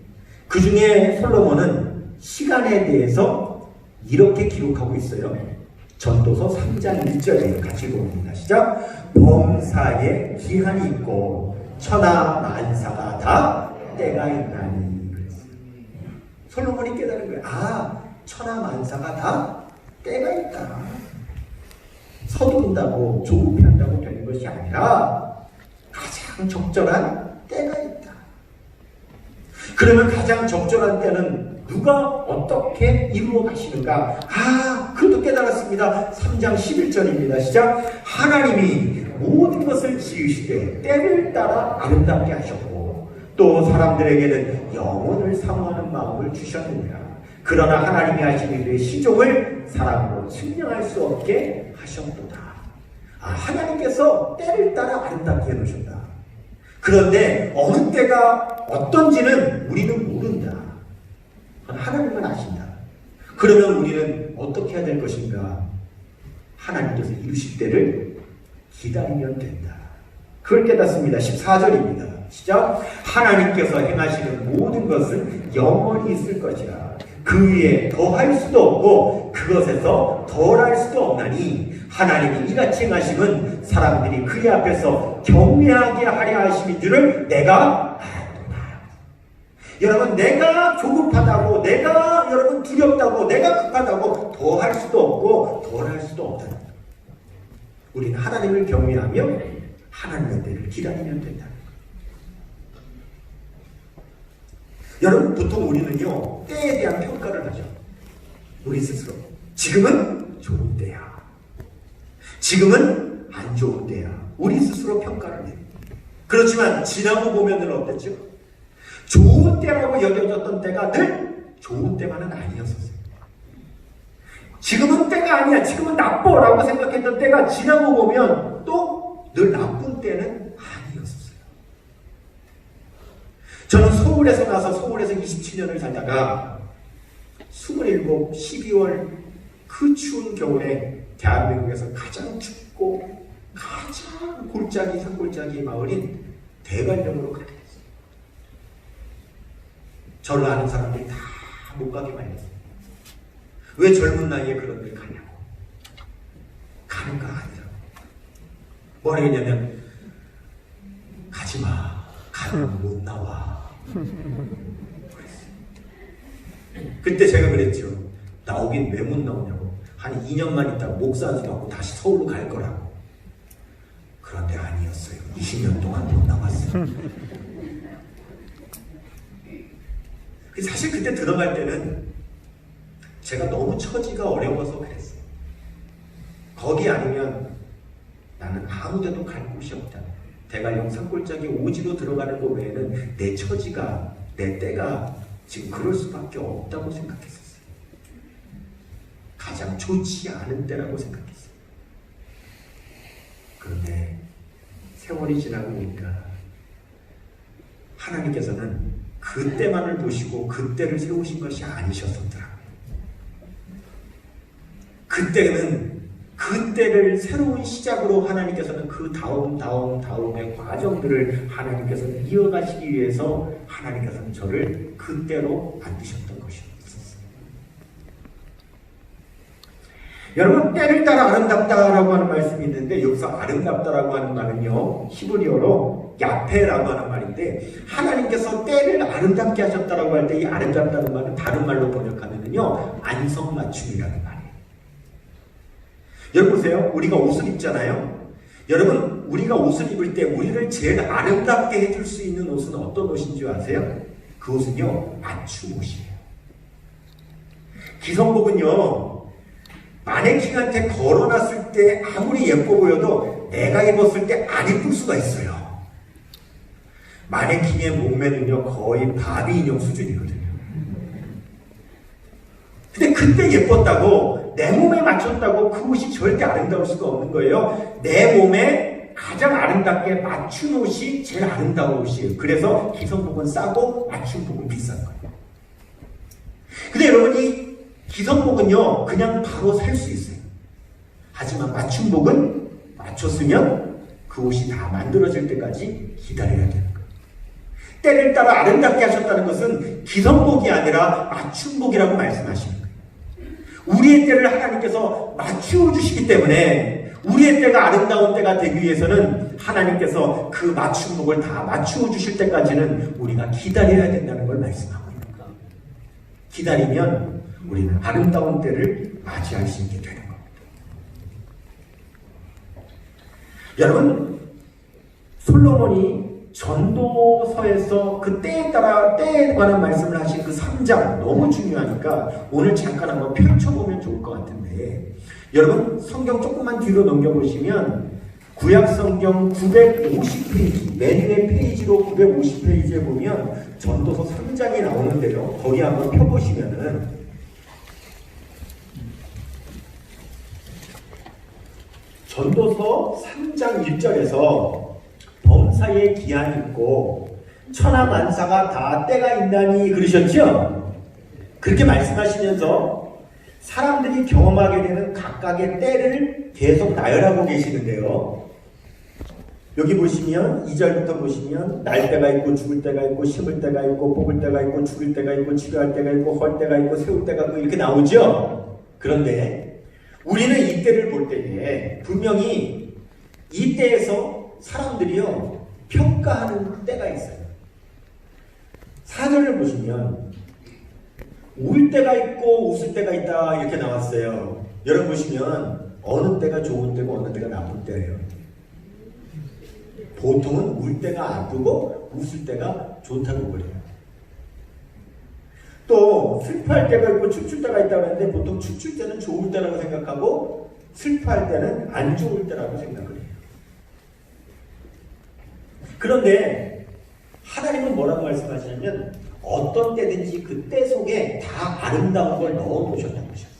그 중에 솔로몬은 시간에 대해서 이렇게 기록하고 있어요. 전도서 3장 1절에 같이 봅니다. 시작. 범사에 기한이 있고 천하 만사가 다 때가 있나니. 솔로몬이 깨달은 거예요. 아, 천하 만사가 다 때가 있다. 서두른다고 조급해한다고 되는 것이 아니라 가장 적절한 때가 있다. 그러면 가장 적절한 때는 누가 어떻게 이루어 가시는가? 그것도 깨달았습니다. 3장 11절입니다. 시작. 하나님이 모든 것을 지으시되 때를 따라 아름답게 하셨고 또 사람들에게는 영혼을 사모하는 마음을 주셨느니라. 그러나 하나님이 하신 일의 시종을 사람으로 증명할 수 없게 하셨도다. 하나님께서 때를 따라 아름답게 해놓으셨다. 그런데 어느 때가 어떤지는 우리는 모른다. 하나님만 아신다. 그러면 우리는 어떻게 해야 될 것인가? 하나님께서 이루실 때를 기다리면 된다. 그걸 깨닫습니다. 14절입니다. 시작. 하나님께서 행하시는 모든 것은 영원히 있을 것이라. 그 위에 더할 수도 없고 그것에서 덜할 수도 없나니 하나님이 이같이 행하심은 사람들이 그의 앞에서 경외하게 하려 하심인 줄을 내가 알았다. 여러분, 내가 조급하다고, 내가 여러분 두렵다고, 내가 급하다고 더할 수도 없고 덜할 수도 없다. 우리는 하나님을 경외하며 하나님의 때를 기다리면 된다. 여러분, 보통 우리는요, 때에 대한 평가를 하죠. 우리 스스로. 지금은 좋은 때야. 지금은 안 좋은 때야. 우리 스스로 평가를 해요. 그렇지만 지나고 보면은 어땠죠? 좋은 때라고 여겨졌던 때가 늘 좋은 때만은 아니었었어요. 지금은 때가 아니야. 지금은 나빠라고 생각했던 때가 지나고 보면 또 늘 나쁜 때는 아니었었어요. 저는 서울에서 나서 서울에서 27년을 살다가 27, 12월 그 추운 겨울에 대한민국에서 가장 춥고 가장 골짜기, 산골짜기 마을인 대관령으로 가게 됐어요. 저를 아는 사람들이 다 못 가게 말렸어요. 왜 젊은 나이에 그런 데 가냐고. 가는가 아니라고. 뭐라 했냐면 가지마. 가면 못 나와. 그때 제가 그랬죠. 나오긴 왜 못 나오냐고. 한 2년만 있다가 목사한테 받고 다시 서울로 갈 거라고. 그런데 아니었어요. 20년 동안 못 나왔어요. 사실 그때 들어갈 때는 제가 너무 처지가 어려워서 그랬어요. 거기 아니면 나는 아무 데도 갈 곳이 없다. 대관령 산골짜기 오지로 들어가는 것 외에는 내 처지가, 내 때가 지금 그럴 수밖에 없다고 생각했었어요. 가장 좋지 않은 때라고 생각했어요. 그런데 세월이 지나고 보니까 하나님께서는 그때만을 보시고 그때를 세우신 것이 아니셨었더라고요. 그때는 그때를 새로운 시작으로 하나님께서는 그 다음의 과정들을 하나님께서는 이어가시기 위해서 하나님께서는 저를 그때로 만드셨던 것이었어요. 여러분, 때를 따라 아름답다라고 하는 말씀이 있는데 여기서 아름답다라고 하는 말은요, 히브리어로 야페라고 하는 말인데 하나님께서 때를 아름답게 하셨다라고 할 때 이 아름답다는 말은 다른 말로 번역하면은요 안성맞춤이라는 말이에요. 여러분 보세요. 우리가 옷을 입잖아요. 여러분, 우리가 옷을 입을 때 우리를 제일 아름답게 해줄 수 있는 옷은 어떤 옷인 줄 아세요? 그 옷은요 맞춤 옷이에요. 기성복은요 마네킹한테 걸어놨을 때 아무리 예뻐 보여도 내가 입었을 때 안 이쁠 수가 있어요. 마네킹의 몸매는요 거의 바비 인형 수준이거든요. 근데 그때 예뻤다고 내 몸에 맞췄다고 그 옷이 절대 아름다울 수가 없는 거예요. 내 몸에 가장 아름답게 맞춘 옷이 제일 아름다운 옷이에요. 그래서 기성복은 싸고 맞춤복은 비싼 거예요. 근데 여러분, 이 기성복은요 그냥 바로 살 수 있어요. 하지만 맞춤복은 맞췄으면 그 옷이 다 만들어질 때까지 기다려야 되는 거예요. 때를 따라 아름답게 하셨다는 것은 기성복이 아니라 맞춤복이라고 말씀하시는 거예요. 우리의 때를 하나님께서 맞추어 주시기 때문에 우리의 때가 아름다운 때가 되기 위해서는 하나님께서 그 맞춤복을 다 맞추어 주실 때까지는 우리가 기다려야 된다는 걸 말씀하고 있는 거예요. 기다리면 우리는 아름다운 때를 맞이할 수 있게 되는 겁니다. 여러분, 솔로몬이 전도서에서 그 때에 따라 때에 관한 말씀을 하신 그 3장 너무 중요하니까 오늘 잠깐 한번 펼쳐보면 좋을 것 같은데, 여러분 성경 조금만 뒤로 넘겨보시면 구약 성경 950페이지, 맨 위에 페이지로 950페이지에 보면 전도서 3장이 나오는데요. 거기 한번 펴보시면은 전도서 3장 1절에서 범사에 기한이 있고 천하만사가 다 때가 있나니 그러셨죠? 그렇게 말씀하시면서 사람들이 경험하게 되는 각각의 때를 계속 나열하고 계시는데요. 여기 보시면 2절부터 보시면 날 때가 있고 죽을 때가 있고 심을 때가 있고 뽑을 때가 있고 죽일 때가 있고 치료할 때가 있고 헐 때가 있고 세울 때가 있고 이렇게 나오죠? 그런데 우리는 이 때를 볼 때에 분명히 이 때에서 사람들이요 평가하는 때가 있어요. 4절을 보시면 울 때가 있고 웃을 때가 있다 이렇게 나왔어요. 여러분 보시면 어느 때가 좋은 때고 어느 때가 나쁜 때예요. 보통은 울 때가 나쁘고 웃을 때가 좋다고 그래요. 또 슬퍼할 때가 있고 춤출 때가 있다고 하는데 보통 춤출 때는 좋을 때라고 생각하고 슬퍼할 때는 안 좋을 때라고 생각을 해요. 그런데 하나님은 뭐라고 말씀하시냐면 어떤 때든지 그 때 속에 다 아름다운 걸 넣어놓으셨다고 하셨어요.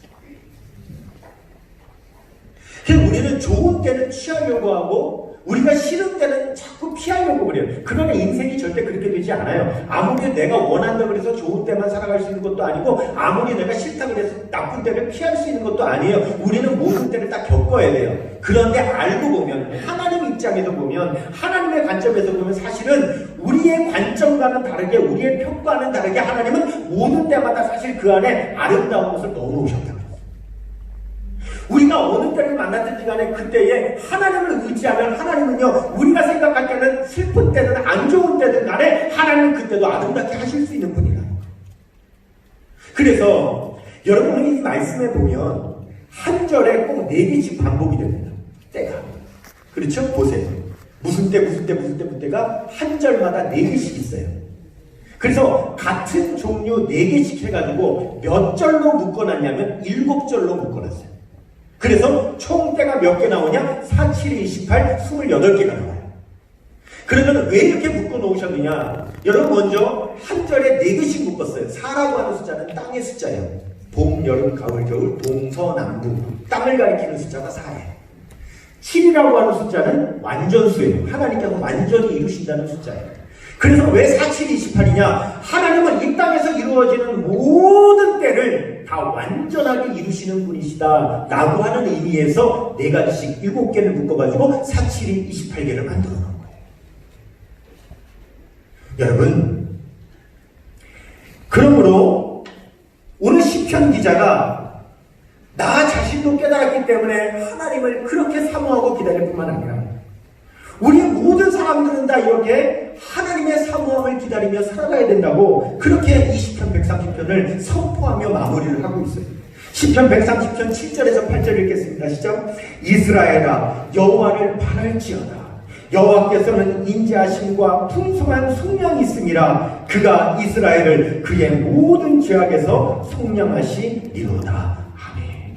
그래서 우리는 좋은 때는 취하려고 하고 우리가 싫은 때는 자꾸 피하려고 그래요. 그러나 인생이 절대 그렇게 되지 않아요. 아무리 내가 원한다고 해서 좋은 때만 살아갈 수 있는 것도 아니고 아무리 내가 싫다고 해서 나쁜 때를 피할 수 있는 것도 아니에요. 우리는 모든 때를 다 겪어야 돼요. 그런데 알고 보면 하나님 입장에서 보면 하나님의 관점에서 보면 사실은 우리의 관점과는 다르게 우리의 평가와는 다르게 하나님은 모든 때마다 사실 그 안에 아름다운 것을 넣어놓으셨다. 우리가 어느 때를 만났든지 간에 그때에 하나님을 의지하면 하나님은요 우리가 생각할 때는 슬픈 때든 안 좋은 때든 간에 하나님은 그때도 아름답게 하실 수 있는 분이라는 거예요. 그래서 여러분이 이 말씀에 보면 한 절에 꼭 4개씩 반복이 됩니다. 때가. 그렇죠? 보세요. 무슨 때가 한 절마다 4개씩 있어요. 그래서 같은 종류 4개씩 해가지고 몇 절로 묶어놨냐면 7절로 묶어놨어요. 그래서 총 때가 몇 개 나오냐? 4, 7, 28, 28개가 나와요. 그러면 왜 이렇게 묶어 놓으셨느냐? 여러분 먼저 한 절에 4개씩 묶었어요. 4라고 하는 숫자는 땅의 숫자예요. 봄, 여름, 가을, 겨울, 동서남북. 땅을 가리키는 숫자가 4예요. 7이라고 하는 숫자는 완전수예요. 하나님께서 완전히 이루신다는 숫자예요. 그래서 왜 4, 7, 28이냐? 하나님은 이 땅에서 이루어지는 모든 때를 다 완전하게 이루시는 분이시다 라고 하는 의미에서 4가지씩 7개를 묶어가지고 4, 7이 28개를 만들어 놓은 거예요. 여러분, 그러므로 오늘 시편 기자가 나 자신도 깨달았기 때문에 하나님을 그렇게 사모하고 기다릴 뿐만 아니라 우리의 모든 사람들은 다 이렇게 하나님의 사모함을 기다리며 살아가야 된다고 그렇게 이 시편 130편을 선포하며 마무리를 하고 있어요. 시편 130편 7절에서 8절 읽겠습니다. 시작. 이스라엘아 여호와를 바랄지어다. 여호와께서는 인자하심과 풍성한 속량이 있음이라. 그가 이스라엘을 그의 모든 죄악에서 속량하시리로다. 아멘.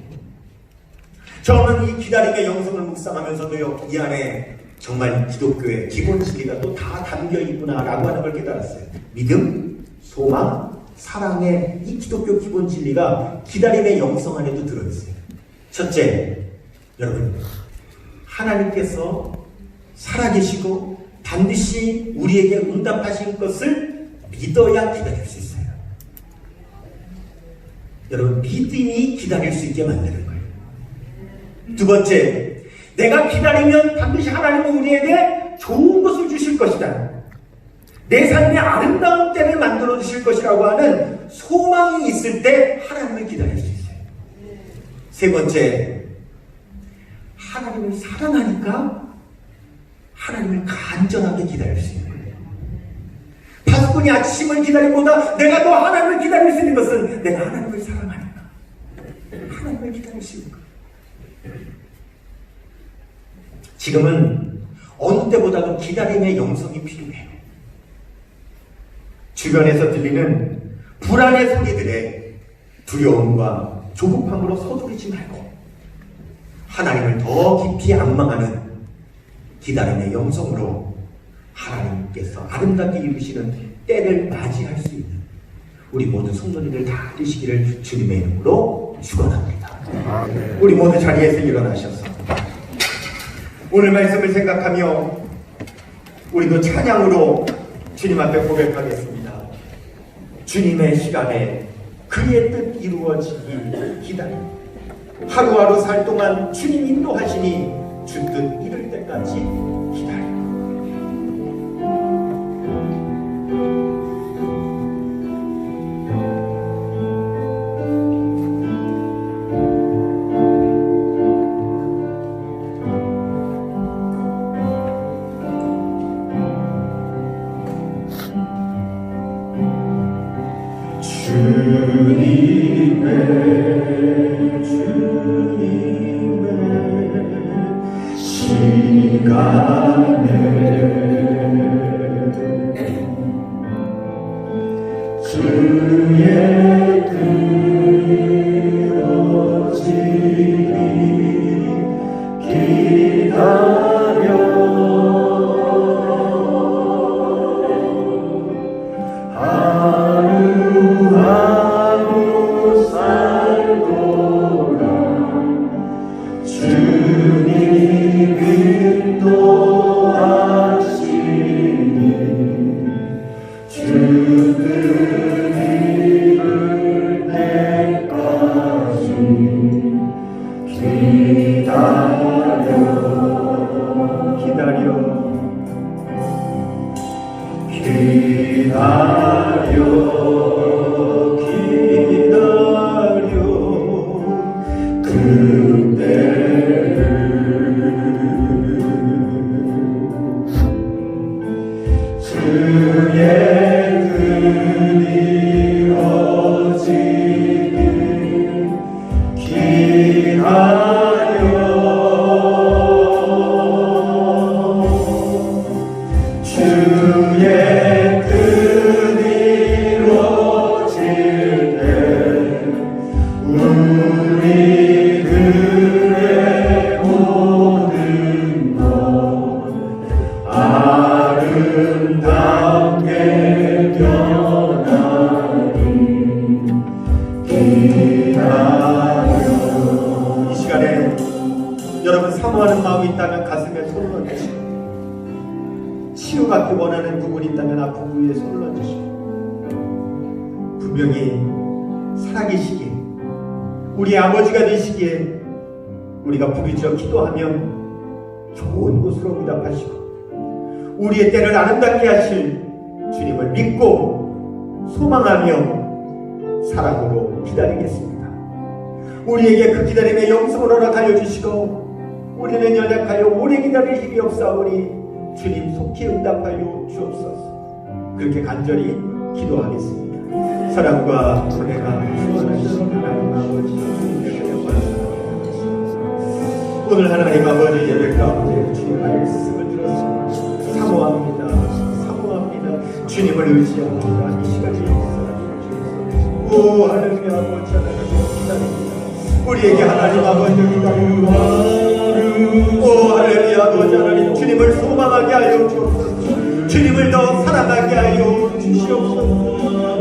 저는 이 기다림의 영성을 묵상하면서도요, 이 안에 정말 기독교의 기본 진리가 또 다 담겨 있구나라고 하는 걸 깨달았어요. 믿음, 소망, 사랑의 이 기독교 기본 진리가 기다림의 영성 안에도 들어있어요. 첫째, 여러분, 하나님께서 살아계시고 반드시 우리에게 응답하신 것을 믿어야 기다릴 수 있어요. 여러분, 믿음이 기다릴 수 있게 만드는 거예요. 두 번째, 내가 기다리면 반드시 하나님은 우리에게 좋은 것을 주실 것이다. 내 삶의 아름다운 때를 만들어 주실 것이라고 하는 소망이 있을 때 하나님을 기다릴 수 있어요. 세 번째, 하나님을 사랑하니까 하나님을 간절하게 기다릴 수 있는 거예요. 파수꾼이 아침을 기다림보다 내가 더 하나님을 기다릴 수 있는 것은 내가 하나님을 사랑하니까 하나님을 기다릴 수 있는 거예요. 지금은 어느 때보다도 기다림의 영성이 필요해요. 주변에서 들리는 불안의 소리들에 두려움과 조급함으로 서두르지 말고 하나님을 더 깊이 앙망하는 기다림의 영성으로 하나님께서 아름답게 이루시는 때를 맞이할 수 있는 우리 모든 성도님들 다 되시기를 주님의 이름으로 축원합니다. 우리 모두 자리에서 일어나셔서 오늘 말씀을 생각하며 우리도 찬양으로 주님 앞에 고백하겠습니다. 주님의 시간에 그의 뜻 이루어지기 기다림. 하루하루 살 동안 주님 인도하시니 주 뜻 이룰 때까지 기다림. 우리들의 모든 것 기도하는 마음이 있다면 가슴에 손을 얹으시고, 치유받기 원하는 부분이 있다면 아픈 위에 손을 얹으시고, 분명히 살아계시기에, 우리 아버지가 되시기에 우리가 부르짖어 기도하면 좋은 곳으로 응답하시고 우리의 때를 아름답게 하실 주님을 믿고 소망하며 사랑으로 기다리겠습니다. 우리에게 그 기다림의 영성을 허락하여 주시고 우리는 연약하여 오래 기다릴 힘이 없사오니 주님 속히 응답하여 주옵소서. 그렇게 간절히 기도하겠습니다. 사랑과 은혜가 주어나시는 하나님 아버지, 오늘 하나님 아버지 예배 가운데 주님의 말씀을 들었습니다. 사모합니다. 주님을 의지합니다. 이 시간에 오 하나님 아버지, 하나님 기다립니다. 우리에게 하나님 아버지 기다립니다. 오 할렐루야 아버지 하나님, 주님을 소망하게 하여 주옵소서. 주님을 더 사랑하게 하여 주시옵소서.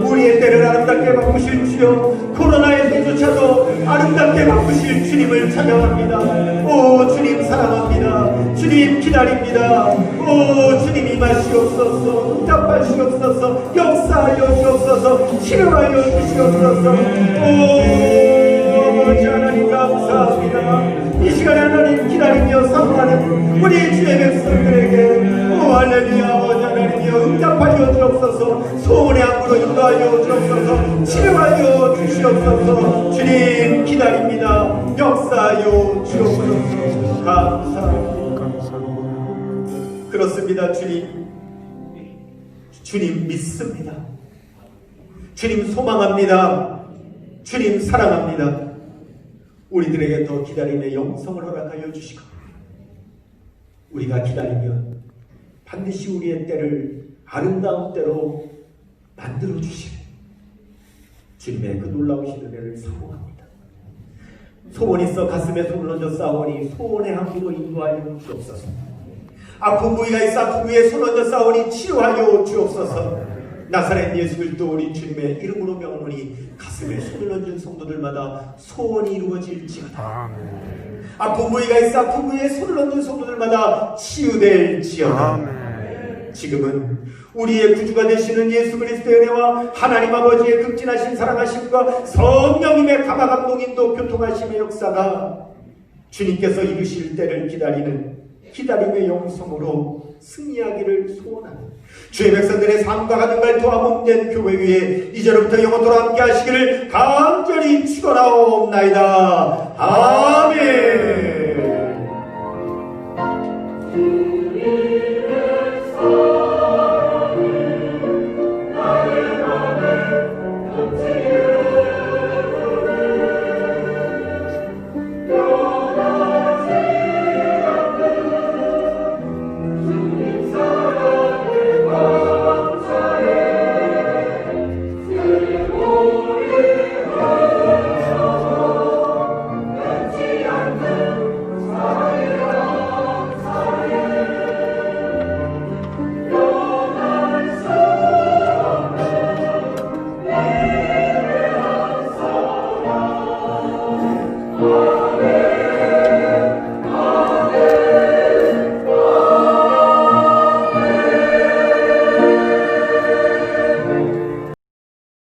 우리의 때를 아름답게 바꾸실 주여, 코로나의 때조차도 아름답게 바꾸실 주님을 찬양합니다. 오 주님 사랑합니다. 주님 기다립니다. 오 주님 임하시옵소서. 응답하시옵소서. 역사하여 주옵소서. 치료하여 주시옵소서. 오 아버지 하나님 감사합니다. 이 시간에 하나님 기다리며 사모하는 우리 주의 백성들에게 오 할렐루야 아버지 하나님이여 응답하여 주옵소서. 소원의 앞으로 인도하여 주옵소서. 치료하여 주시옵소서. 주님 기다립니다. 역사하여 주옵소서. 감사합니다. 그렇습니다. 주님 믿습니다. 주님 소망합니다. 주님 사랑합니다. 우리들에게 더 기다림의 영성을 허락하여 주시고 우리가 기다리면 반드시 우리의 때를 아름다운 때로 만들어 주시는 주님의 그 놀라우신 은혜를 사모합니다. 소원 있어 가슴에 손을 얹어 싸우니 소원의 항구로 인도하여 주옵소서. 아픈 부위가 있어 아픈 부위에 손 얹어 싸우니 치료하여 주옵소서. 나사렛 예수 그리스도 우리 주님의 이름으로 명하노니 가슴에 손을 얹은 성도들마다 소원이 이루어질지어다. 아픈 부위가 있어 아픈 부위에 손을 얹은 성도들마다 치유될지어다. 지금은 우리의 구주가 되시는 예수 그리스도의 은혜와 하나님 아버지의 극진하신 사랑하심과 성령님의 감화 감동인도 교통하심의 역사가 주님께서 이루실 때를 기다리는 기다림의 영성으로 승리하기를 소원합니다. 주의 백성들의 삶과 가진 발도와 몸된 교회 위에 이제로부터 영원토록 함께 하시기를 간절히 축원하옵나이다.